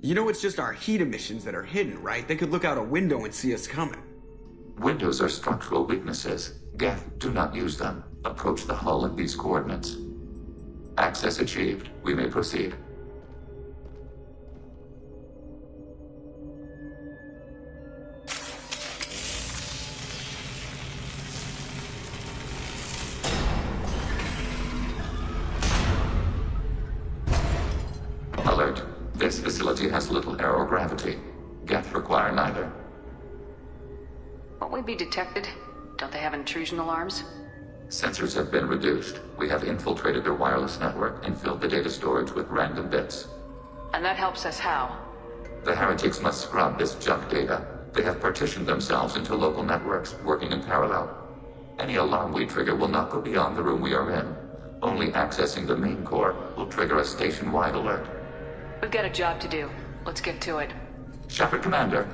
You know it's just our heat emissions that are hidden, right? They could look out a window and see us coming. Windows are structural weaknesses. Geth, do not use them. Approach the hull at these coordinates. Access achieved. We may proceed. Alert. This facility has little aerogravity. Geth require neither. Won't we be detected? Don't they have intrusion alarms? Sensors have been reduced. We have infiltrated their wireless network and filled the data storage with random bits. And that helps us how? The heretics must scrub this junk data. They have partitioned themselves into local networks, working in parallel. Any alarm we trigger will not go beyond the room we are in. Only accessing the main core will trigger a station-wide alert. We've got a job to do. Let's get to it. Shepard, Commander.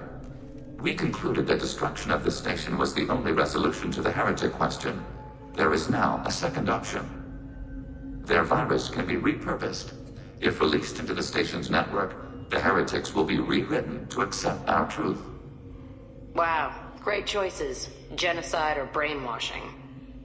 We concluded that destruction of the station was the only resolution to the heretic question. There is now a second option. Their virus can be repurposed. If released into the station's network, the heretics will be rewritten to accept our truth. Wow, great choices. Genocide or brainwashing.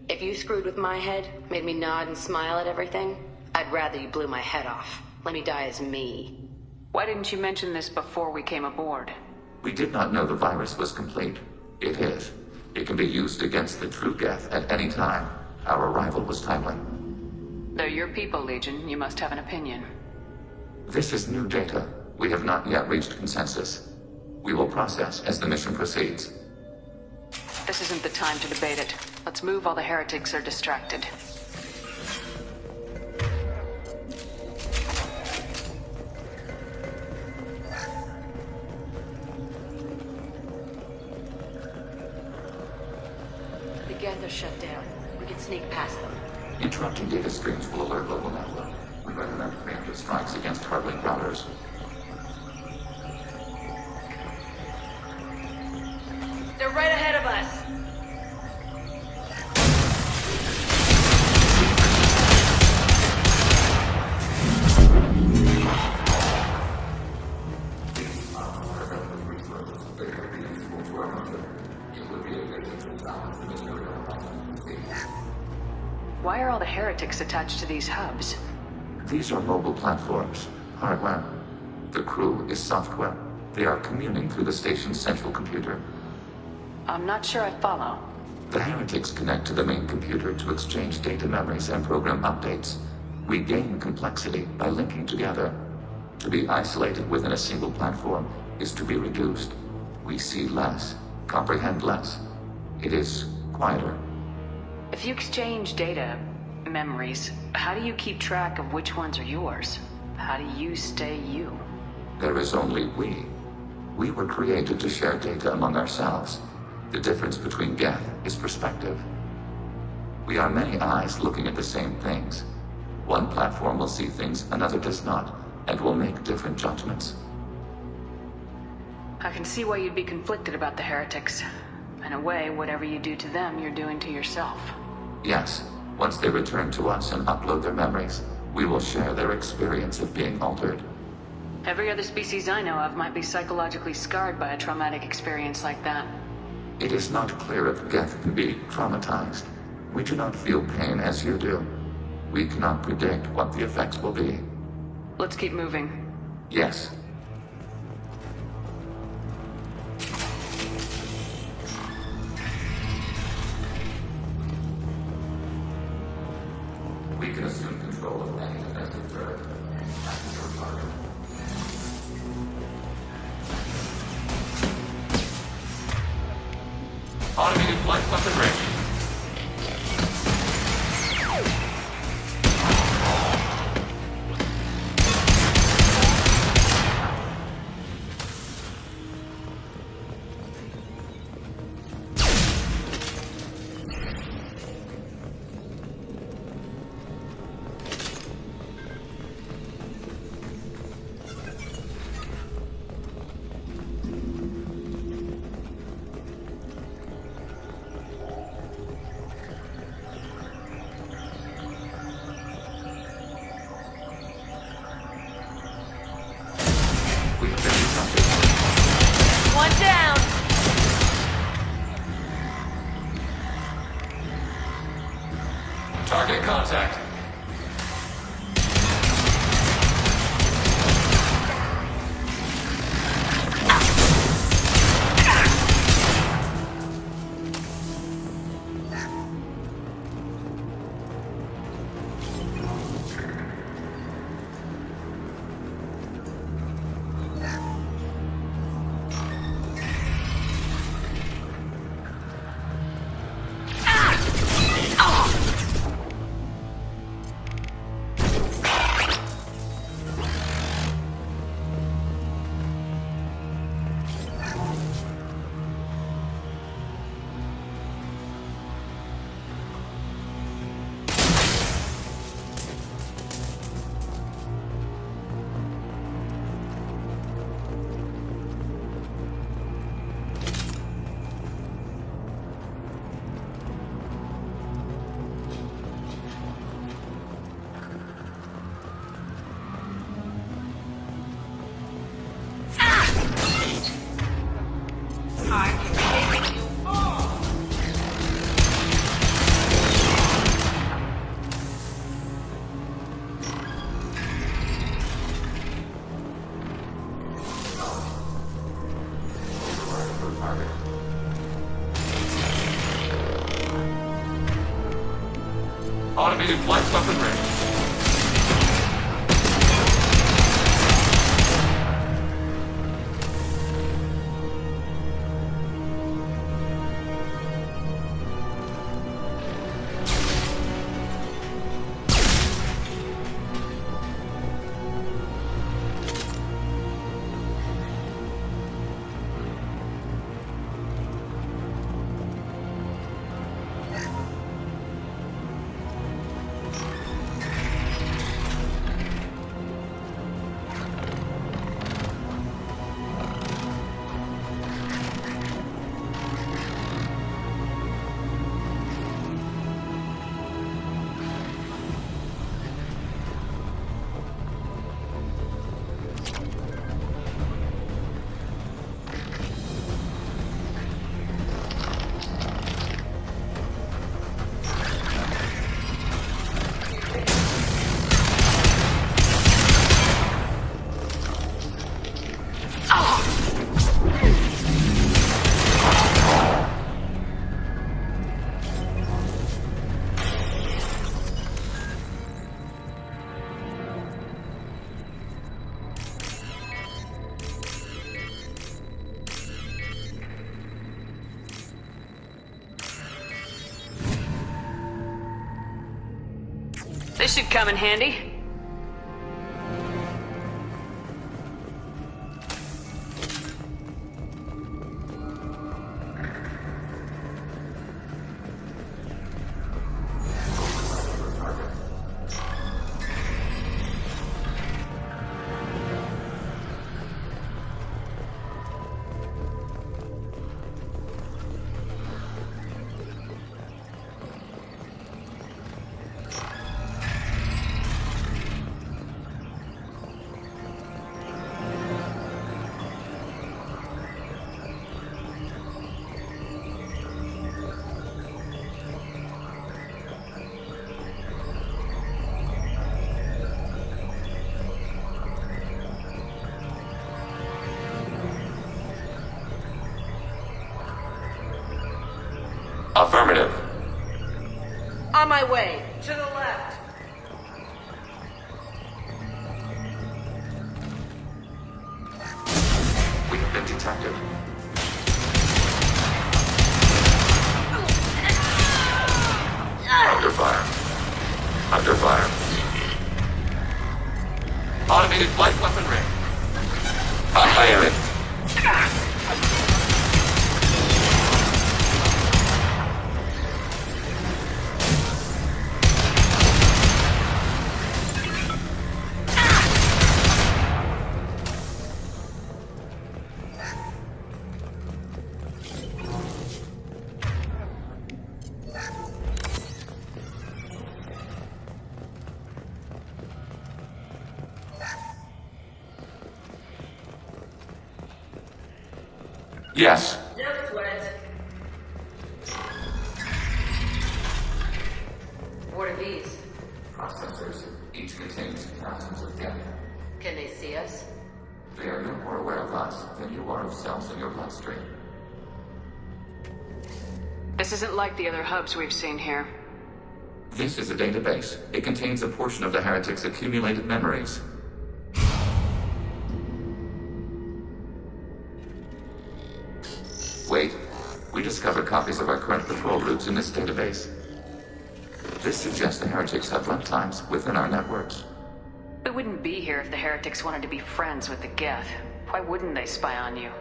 If you screwed with my head, made me nod and smile at everything, I'd rather you blew my head off. Let me die as me. Why didn't you mention this before we came aboard? We did not know the virus was complete. It is. It can be used against the true Geth at any time. Our arrival was timely. They're your people, Legion. You must have an opinion. This is new data. We have not yet reached consensus. We will process as the mission proceeds. This isn't the time to debate it. Let's move while the heretics are distracted. The Geth are shut down. We can sneak past them. Interrupting data streams will alert local network. We recommend preemptive strikes against hardware routers. They're right ahead of us. Why are all the heretics attached to these hubs? These are mobile platforms, hardware. The crew is software. They are communing through the station's central computer. I'm not sure I follow. The heretics connect to the main computer to exchange data memories and program updates. We gain complexity by linking together. To be isolated within a single platform is to be reduced. We see less, comprehend less. It is quieter. If you exchange data, memories, how do you keep track of which ones are yours? How do you stay you? There is only we. We were created to share data among ourselves. The difference between Geth is perspective. We are many eyes looking at the same things. One platform will see things another does not, and will make different judgments. I can see why you'd be conflicted about the heretics. In a way, whatever you do to them, you're doing to yourself. Yes, once they return to us and upload their memories, we will share their experience of being altered. Every other species I know of might be psychologically scarred by a traumatic experience like that. It is not clear if Geth can be traumatized. We do not feel pain as you do. We cannot predict what the effects will be. Let's keep moving. Yes. We can assume control of any defensive turret. That's your target. Automated flight weapon ready. contact. Automated flight weapon ready. This should come in handy. Affirmative. On my way. To the left. We have been detected. Under fire. Under fire. Automated flight weapon ready. Fire it. Yes. No sweat. What are these? us than you are of cells in your bloodstream. This isn't like the other hubs we've seen here. This is a database. It contains a portion of the heretics' accumulated memories. Wait. We discovered copies of our current patrol routes in this database. This suggests the heretics have runtimes within our networks. We wouldn't be here if the heretics wanted to be friends with the Geth. Why wouldn't they spy on you?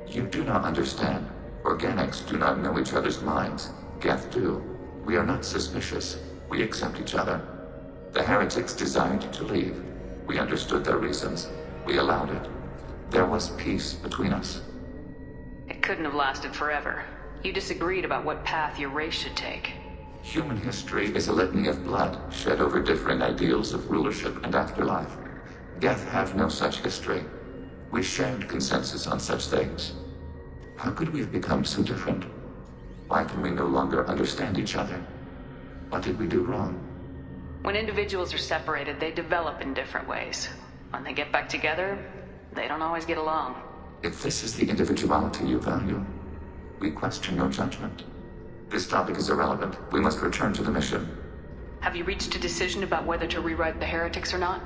You do not understand. Organics do not know each other's minds. Geth do. We are not suspicious. We accept each other. The heretics desired to leave. We understood their reasons. We allowed it. There was peace between us. It couldn't have lasted forever. You disagreed about what path your race should take. Human history is a litany of blood shed over differing ideals of rulership and afterlife. Geth have no such history. We shared consensus on such things. How could we have become so different? Why can we no longer understand each other? What did we do wrong? When individuals are separated, they develop in different ways. When they get back together, they don't always get along. If this is the individuality you value, we question your judgment. This topic is irrelevant. We must return to the mission. Have you reached a decision about whether to rewrite the heretics or not?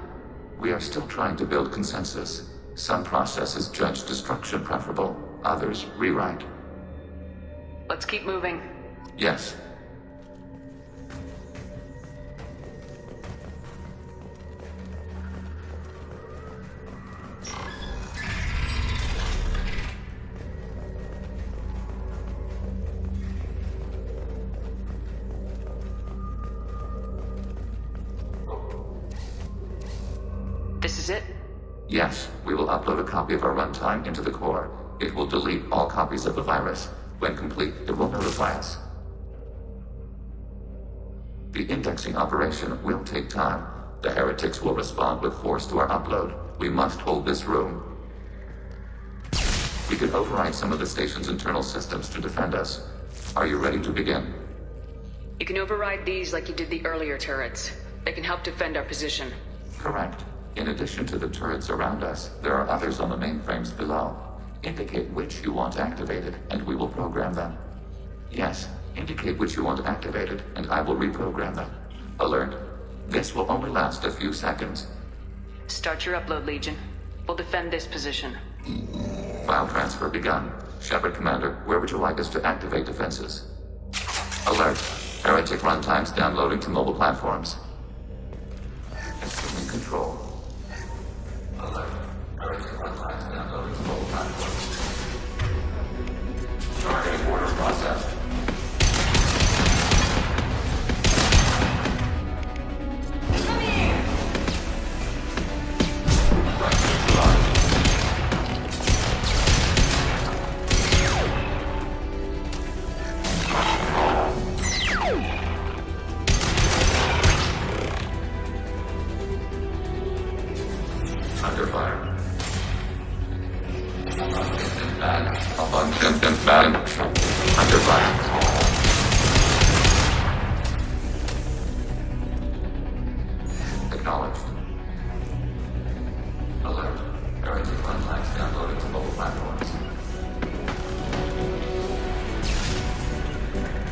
We are still trying to build consensus. Some processes judge destruction preferable, others rewrite. Let's keep moving. Yes. This is it? Yes, we will upload a copy of our runtime into the core. It will delete all copies of the virus. When complete, it will notify us. The indexing operation will take time. The heretics will respond with force to our upload. We must hold this room. We can override some of the station's internal systems to defend us. Are you ready to begin? You can override these like you did the earlier turrets. They can help defend our position. Correct. In addition to the turrets around us, there are others on the mainframes below. Indicate which you want activated, and we will program them. Yes, indicate which you want activated, and I will reprogram them. Alert. This will only last a few seconds. Start your upload, Legion. We'll defend this position. File transfer begun. Shepard Commander, where would you like us to activate defenses? Alert. Heretic runtimes downloading to mobile platforms. Assuming control. Alert. Heretic runtimes downloading to mobile platforms. Targeting order processed. Come here! Right to launch. Under fire. Abundant bad. Under fire. Acknowledged. Alert. Heretic runtimes downloading to mobile platforms.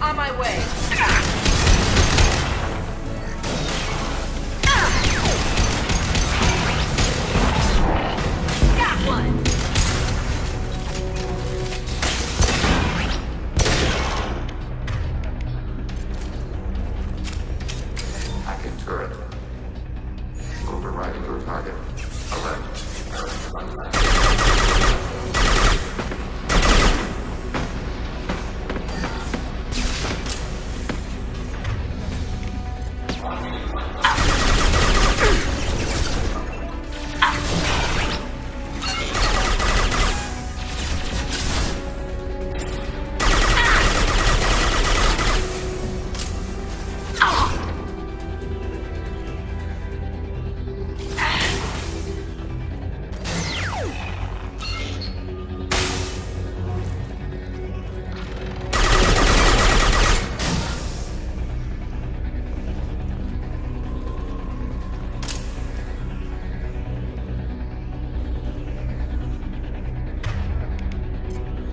On my way. Got one! Hacking turret. Overriding your target. Alert. Heretic runtimes.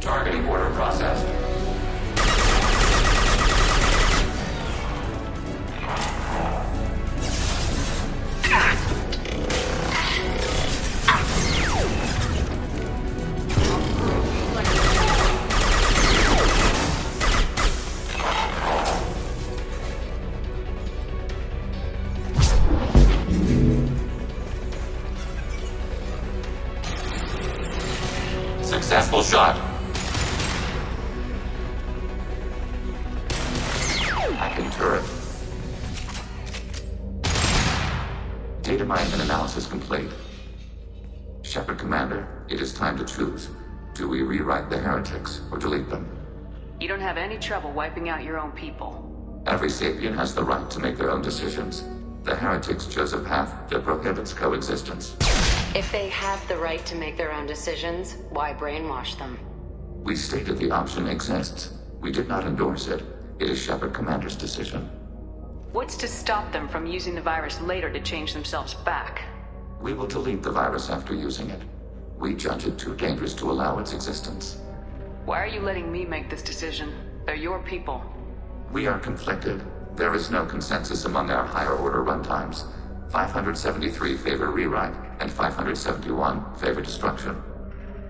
Targeting order processed. Successful shot. Hacking turret. Data mine and analysis complete. Shepard Commander, it is time to choose. Do we rewrite the heretics or delete them? You don't have any trouble wiping out your own people. Every sapient has the right to make their own decisions. The heretics chose a path that prohibits coexistence. If they have the right to make their own decisions, why brainwash them? We stated the option exists. We did not endorse it. It is Shepard Commander's decision. What's to stop them from using the virus later to change themselves back? We will delete the virus after using it. We judge it too dangerous to allow its existence. Why are you letting me make this decision? They're your people. We are conflicted. There is no consensus among our higher order runtimes. 573 favor rewrite, and 571 favor destruction.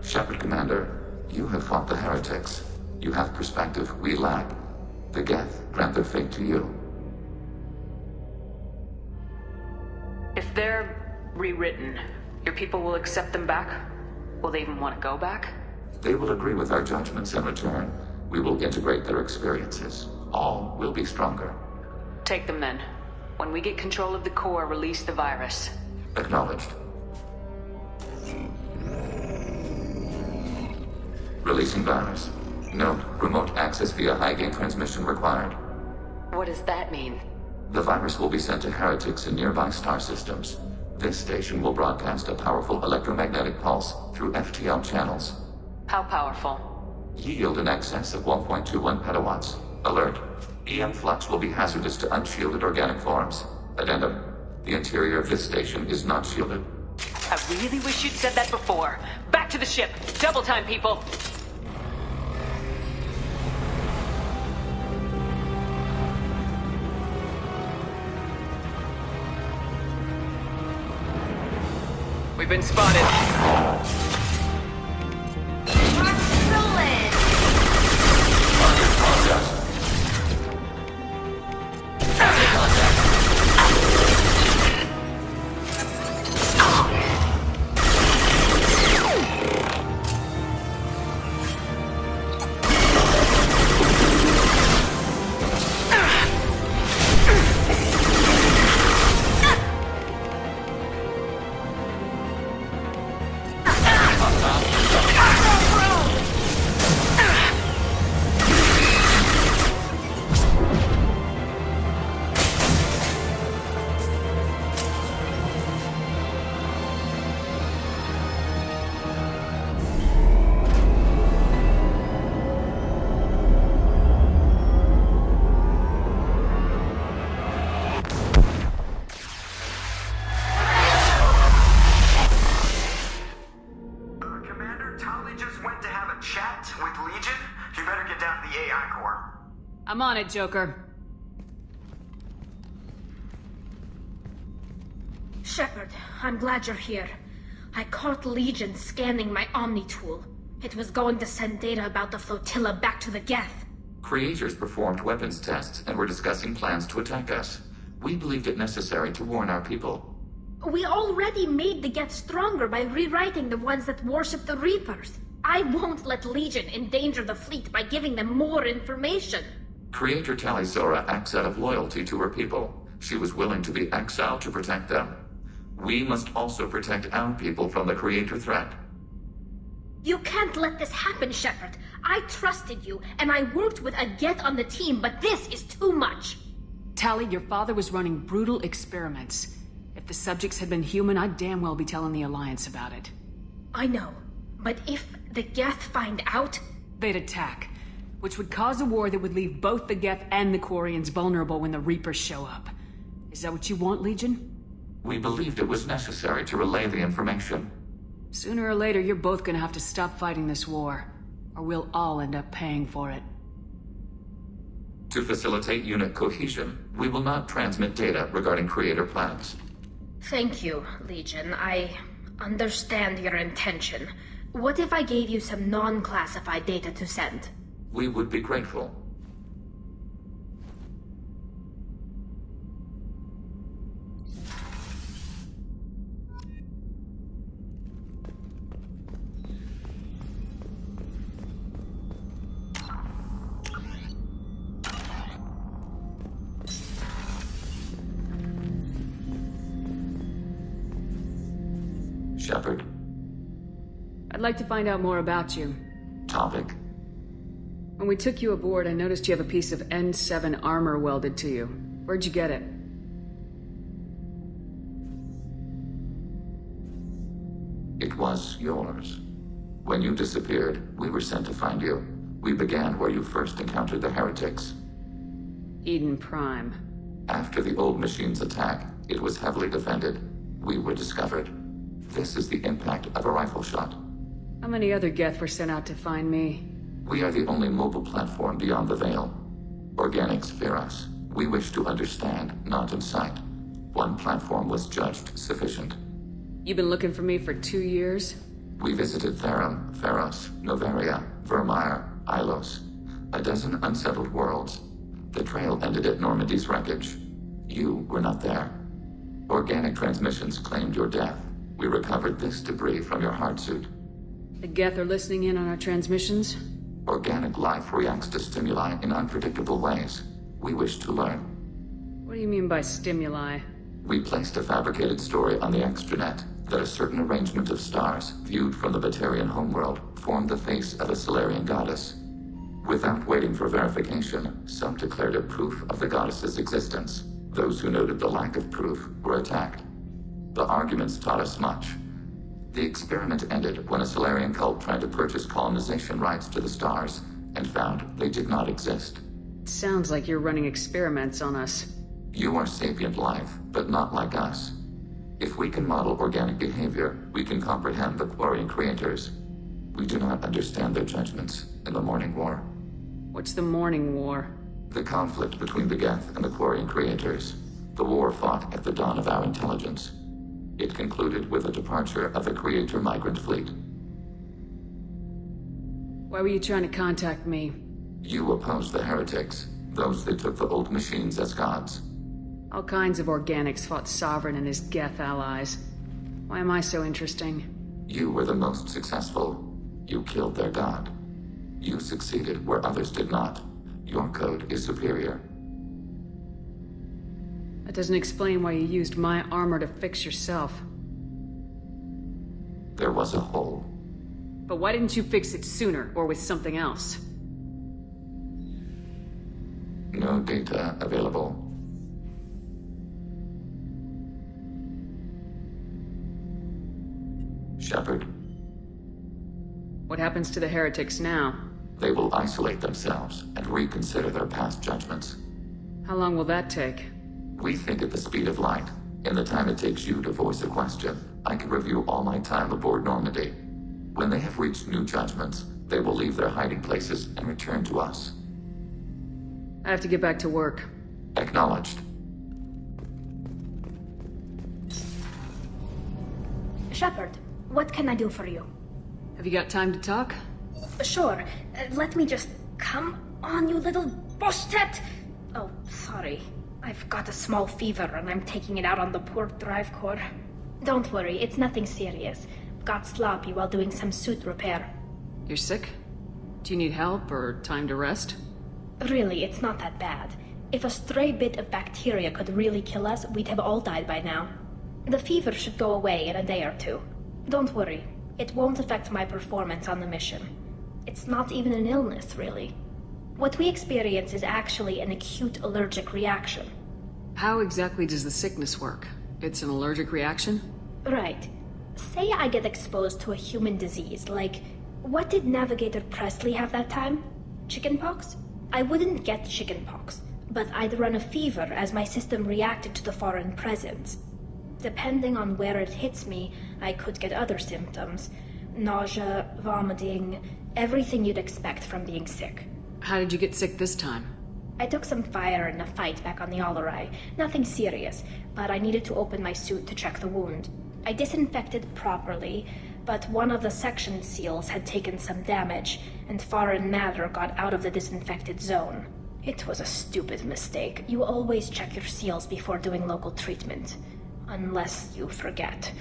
Shepard Commander, you have fought the heretics. You have perspective we lack. The Geth grant their fate to you. If they're rewritten, your people will accept them back? Will they even want to go back? They will agree with our judgments in return. We will integrate their experiences. All will be stronger. Take them then. When we get control of the core, release the virus. Acknowledged. Releasing virus. Note, remote access via high-gain transmission required. What does that mean? The virus will be sent to heretics in nearby star systems. This station will broadcast a powerful electromagnetic pulse through FTL channels. How powerful? Yield in excess of 1.21 petawatts. Alert. EM flux will be hazardous to unshielded organic forms. Addendum. The interior of this station is not shielded. I really wish you'd said that before. Back to the ship. Double time, people. We've been spotted. Target process. I'm on it, Joker. Shepard, I'm glad you're here. I caught Legion scanning my Omni tool. It was going to send data about the flotilla back to the Geth. Creators performed weapons tests and were discussing plans to attack us. We believed it necessary to warn our people. We already made the Geth stronger by rewriting the ones that worship the Reapers. I won't let Legion endanger the fleet by giving them more information. Creator Talizora acts out of loyalty to her people. She was willing to be exiled to protect them. We must also protect our people from the Creator threat. You can't let this happen, Shepard. I trusted you, and I worked with a Geth on the team, but this is too much. Tally, your father was running brutal experiments. If the subjects had been human, I'd damn well be telling the Alliance about it. I know, but if the Geth find out... They'd attack, which would cause a war that would leave both the Geth and the Quarians vulnerable when the Reapers show up. Is that what you want, Legion? We believed it was necessary to relay the information. Sooner or later, you're both gonna have to stop fighting this war. or we'll all end up paying for it. To facilitate unit cohesion, we will not transmit data regarding creator plans. Thank you, Legion. I understand your intention. What if I gave you some non-classified data to send? We would be grateful. Shepard. I'd like to find out more about you. Topic. When we took you aboard, I noticed you have a piece of N7 armor welded to you. Where'd you get it? It was yours. When you disappeared, we were sent to find you. We began where you first encountered the heretics. Eden Prime. After the old machine's attack, it was heavily defended. We were discovered. This is the impact of a rifle shot. How many other Geth were sent out to find me? We are the only mobile platform beyond the Veil. Organics fear us. We wish to understand, not incite. One platform was judged sufficient. You've been looking for me for 2 years? We visited Therum, Pharos, Novaria, Vermeer, Ilos. A dozen unsettled worlds. The trail ended at Normandy's wreckage. You were not there. Organic transmissions claimed your death. We recovered this debris from your hard suit. The Geth are listening in on our transmissions? Organic life reacts to stimuli in unpredictable ways. We wish to learn. What do you mean by stimuli? We placed a fabricated story on the extranet that a certain arrangement of stars, viewed from the Batarian homeworld, formed the face of a Solarian goddess. Without waiting for verification, some declared it proof of the goddess's existence. Those who noted the lack of proof were attacked. The arguments taught us much. The experiment ended when a Solarian cult tried to purchase colonization rights to the stars and found they did not exist. It sounds like you're running experiments on us. You are sapient life, but not like us. If we can model organic behavior, we can comprehend the Quarian creators. We do not understand their judgments in the Morning War. What's the Morning War? The conflict between the Geth and the Quarian creators. The war fought at the dawn of our intelligence. It concluded with the departure of the Creator migrant fleet. Why were you trying to contact me? You opposed the heretics, those that took the old machines as gods. All kinds of organics fought Sovereign and his Geth allies. Why am I so interesting? You were the most successful. You killed their god. You succeeded where others did not. Your code is superior. That doesn't explain why you used my armor to fix yourself. There was a hole. But why didn't you fix it sooner, or with something else? No data available. Shepard. What happens to the heretics now? They will isolate themselves and reconsider their past judgments. How long will that take? We think at the speed of light. In the time it takes you to voice a question, I can review all my time aboard Normandy. When they have reached new judgments, they will leave their hiding places and return to us. I have to get back to work. Acknowledged. Shepard, what can I do for you? Have you got time to talk? Sure. Let me just... Come on, you little boshtet! Oh, sorry. I've got a small fever and I'm taking it out on the poor drive core. Don't worry, it's nothing serious. Got sloppy while doing some suit repair. You're sick? Do you need help or time to rest? Really, it's not that bad. If a stray bit of bacteria could really kill us, we'd have all died by now. The fever should go away in a day or two. Don't worry, it won't affect my performance on the mission. It's not even an illness, really. What we experience is actually an acute allergic reaction. How exactly does the sickness work? It's an allergic reaction? Right. Say I get exposed to a human disease, like... What did Navigator Presley have that time? Chickenpox? I wouldn't get chickenpox, but I'd run a fever as my system reacted to the foreign presence. Depending on where it hits me, I could get other symptoms, nausea, vomiting, everything you'd expect from being sick. How did you get sick this time? I took some fire in a fight back on the Allerai. Nothing serious, but I needed to open my suit to check the wound. I disinfected properly, but one of the section seals had taken some damage, and foreign matter got out of the disinfected zone. It was a stupid mistake. You always check your seals before doing local treatment. Unless you forget.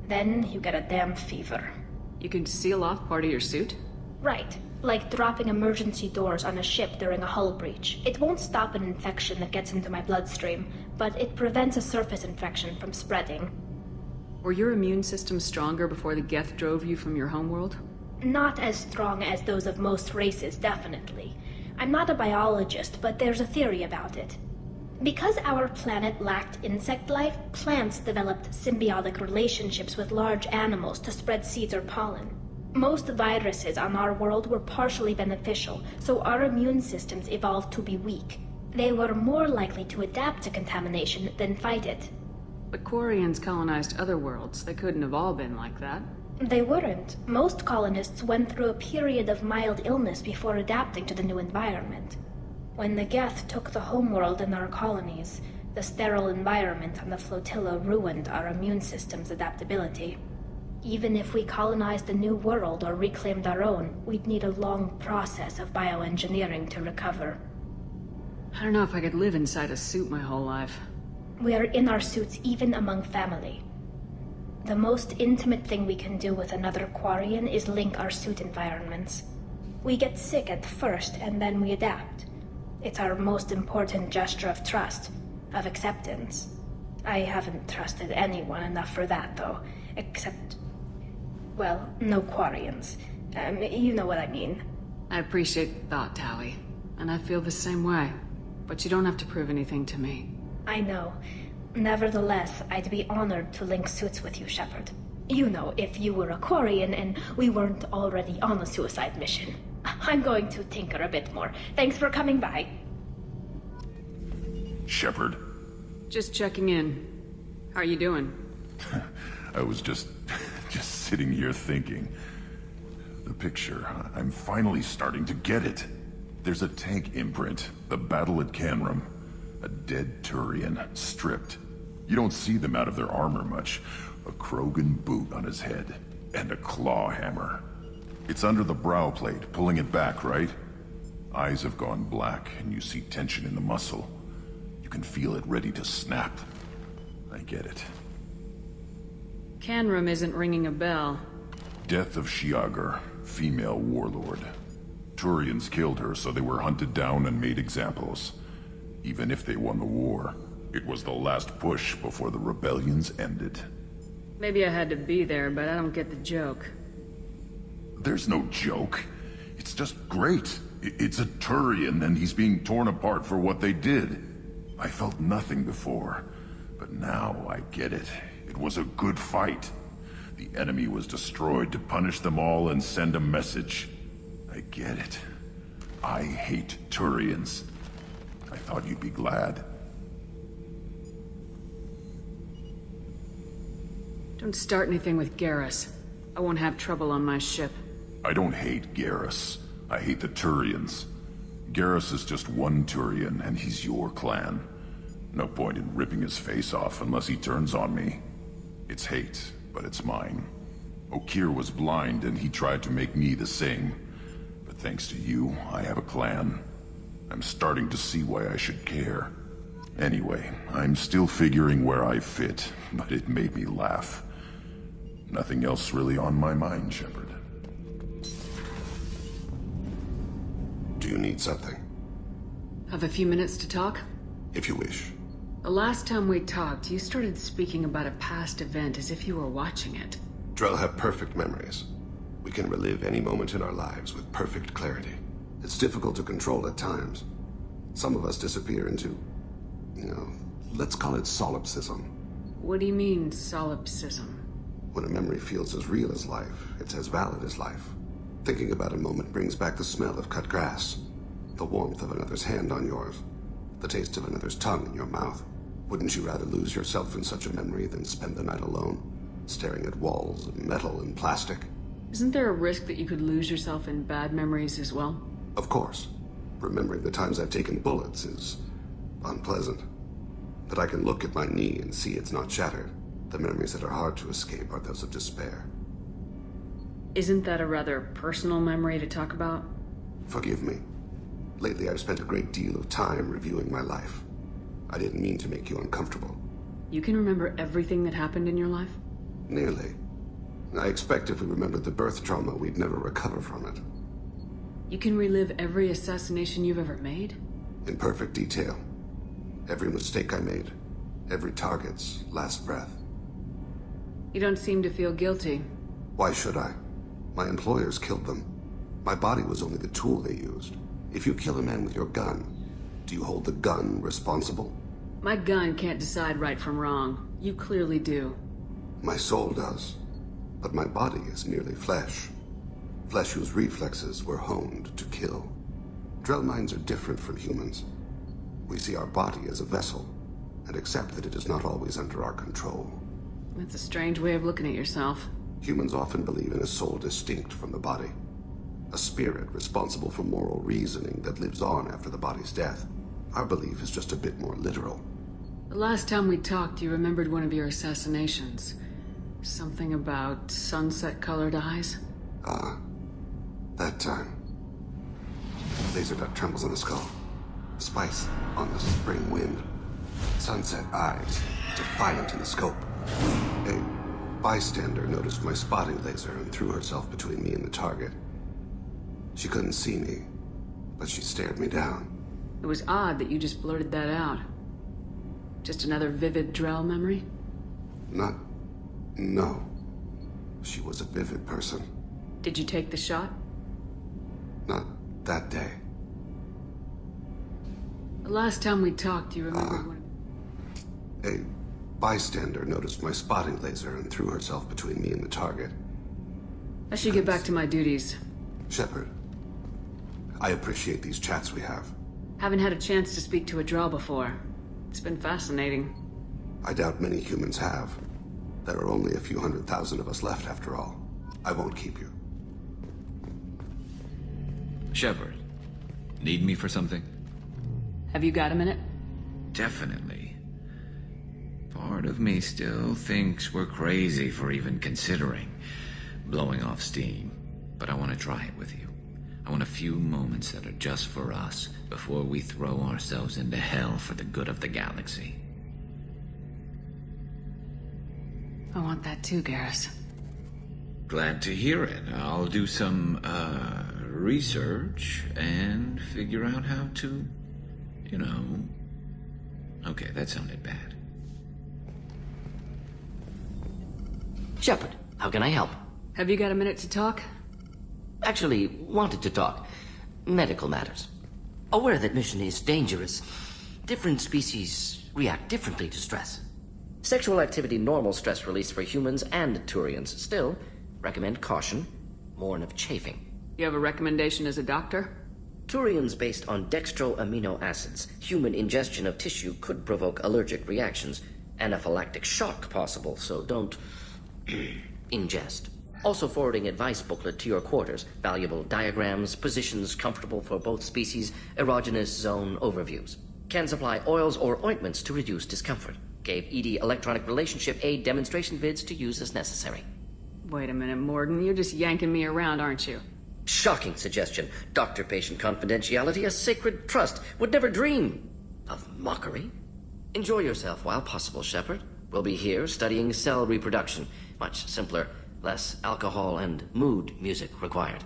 Then you get a damn fever. You can seal off part of your suit? Right. Like dropping emergency doors on a ship during a hull breach. It won't stop an infection that gets into my bloodstream, but it prevents a surface infection from spreading. Were your immune system stronger before the Geth drove you from your homeworld? Not as strong as those of most races, definitely. I'm not a biologist, but there's a theory about it. Because our planet lacked insect life, plants developed symbiotic relationships with large animals to spread seeds or pollen. Most viruses on our world were partially beneficial, so our immune systems evolved to be weak. They were more likely to adapt to contamination than fight it. But Quarians colonized other worlds. They couldn't have all been like that. They weren't. Most colonists went through a period of mild illness before adapting to the new environment. When the Geth took the homeworld in our colonies, the sterile environment on the flotilla ruined our immune system's adaptability. Even if we colonized a new world or reclaimed our own, we'd need a long process of bioengineering to recover. I don't know if I could live inside a suit my whole life. We are in our suits even among family. The most intimate thing we can do with another Quarian is link our suit environments. We get sick at first, and then we adapt. It's our most important gesture of trust, of acceptance. I haven't trusted anyone enough for that, though. Except... well, no Quarians. You know what I mean. I appreciate the thought, Tally. And I feel the same way. But you don't have to prove anything to me. I know. Nevertheless, I'd be honored to link suits with you, Shepard. You know, if you were a Quarian and we weren't already on a suicide mission. I'm going to tinker a bit more. Thanks for coming by. Shepard. Just checking in. How are you doing? I was just sitting here thinking. The picture, I'm finally starting to get it. There's a tank imprint, the battle at Canrum. A dead Turian, stripped. You don't see them out of their armor much. A Krogan boot on his head, and a claw hammer. It's under the brow plate, pulling it back, right? Eyes have gone black, and you see tension in the muscle. You can feel it ready to snap. I get it. Canrum isn't ringing a bell. Death of Shiagar, female warlord. Turians killed her, so they were hunted down and made examples. Even if they won the war, it was the last push before the rebellions ended. Maybe I had to be there, but I don't get the joke. There's no joke. It's just great. It's a Turian, and he's being torn apart for what they did. I felt nothing before, but now I get it. It was a good fight. The enemy was destroyed to punish them all and send a message. I get it. I hate Turians. I thought you'd be glad. Don't start anything with Garrus. I won't have trouble on my ship. I don't hate Garrus. I hate the Turians. Garrus is just one Turian, and he's your clan. No point in ripping his face off unless he turns on me. It's hate, but it's mine. Okir was blind, and he tried to make me the same. But thanks to you, I have a clan. I'm starting to see why I should care. Anyway, I'm still figuring where I fit, but it made me laugh. Nothing else really on my mind, Shepard. Do you need something? Have a few minutes to talk? If you wish. The last time we talked, you started speaking about a past event as if you were watching it. Drell have perfect memories. We can relive any moment in our lives with perfect clarity. It's difficult to control at times. Some of us disappear into, let's call it solipsism. What do you mean, solipsism? When a memory feels as real as life, it's as valid as life. Thinking about a moment brings back the smell of cut grass, the warmth of another's hand on yours, the taste of another's tongue in your mouth. Wouldn't you rather lose yourself in such a memory than spend the night alone, staring at walls of metal and plastic? Isn't there a risk that you could lose yourself in bad memories as well? Of course. Remembering the times I've taken bullets is unpleasant. But I can look at my knee and see it's not shattered. The memories that are hard to escape are those of despair. Isn't that a rather personal memory to talk about? Forgive me. Lately I've spent a great deal of time reviewing my life. I didn't mean to make you uncomfortable. You can remember everything that happened in your life? Nearly. I expect if we remembered the birth trauma, we'd never recover from it. You can relive every assassination you've ever made? In perfect detail. Every mistake I made. Every target's last breath. You don't seem to feel guilty. Why should I? My employers killed them. My body was only the tool they used. If you kill a man with your gun, do you hold the gun responsible? My gun can't decide right from wrong. You clearly do. My soul does. But my body is merely flesh. Flesh whose reflexes were honed to kill. Drell minds are different from humans. We see our body as a vessel, and accept that it is not always under our control. That's a strange way of looking at yourself. Humans often believe in a soul distinct from the body. A spirit responsible for moral reasoning that lives on after the body's death. Our belief is just a bit more literal. The last time we talked, you remembered one of your assassinations. Something about sunset-colored eyes? That time. Laser dot trembles on the skull. Spice on the spring wind. Sunset eyes, defiant in the scope. A bystander noticed my spotting laser and threw herself between me and the target. She couldn't see me, but she stared me down. It was odd that you just blurted that out. Just another vivid Drell memory? No. She was a vivid person. Did you take the shot? Not that day. The last time we talked, you remembered one... A bystander noticed my spotting laser and threw herself between me and the target. I should get back to my duties. Shepard, I appreciate these chats we have. Haven't had a chance to speak to a Drell before. It's been fascinating. I doubt many humans have. There are only a few 100,000 of us left after all. I won't keep you. Shepard, need me for something? Have you got a minute? Definitely. Part of me still thinks we're crazy for even considering blowing off steam, but I want to try it with you. I want a few moments that are just for us before we throw ourselves into hell for the good of the galaxy. I want that too, Garrus. Glad to hear it. I'll do some, research and figure out how to, Okay, that sounded bad. Shepard, how can I help? Have you got a minute to talk? Actually, wanted to talk. Medical matters. Aware that mission is dangerous. Different species react differently to stress. Sexual activity normal stress release for humans and Turians. Still, recommend caution. Warn of chafing. You have a recommendation as a doctor? Turians based on dextro amino acids. Human ingestion of tissue could provoke allergic reactions. Anaphylactic shock possible, so don't ingest. Also forwarding advice booklet to your quarters. Valuable diagrams, positions comfortable for both species, erogenous zone overviews. Can supply oils or ointments to reduce discomfort. Gave ED electronic relationship aid demonstration vids to use as necessary. Wait a minute, Morgan. You're just yanking me around, aren't you? Shocking suggestion. Doctor-patient confidentiality, a sacred trust. Would never dream of mockery. Enjoy yourself while possible, Shepard. We'll be here studying cell reproduction. Much simpler, less alcohol and mood music required.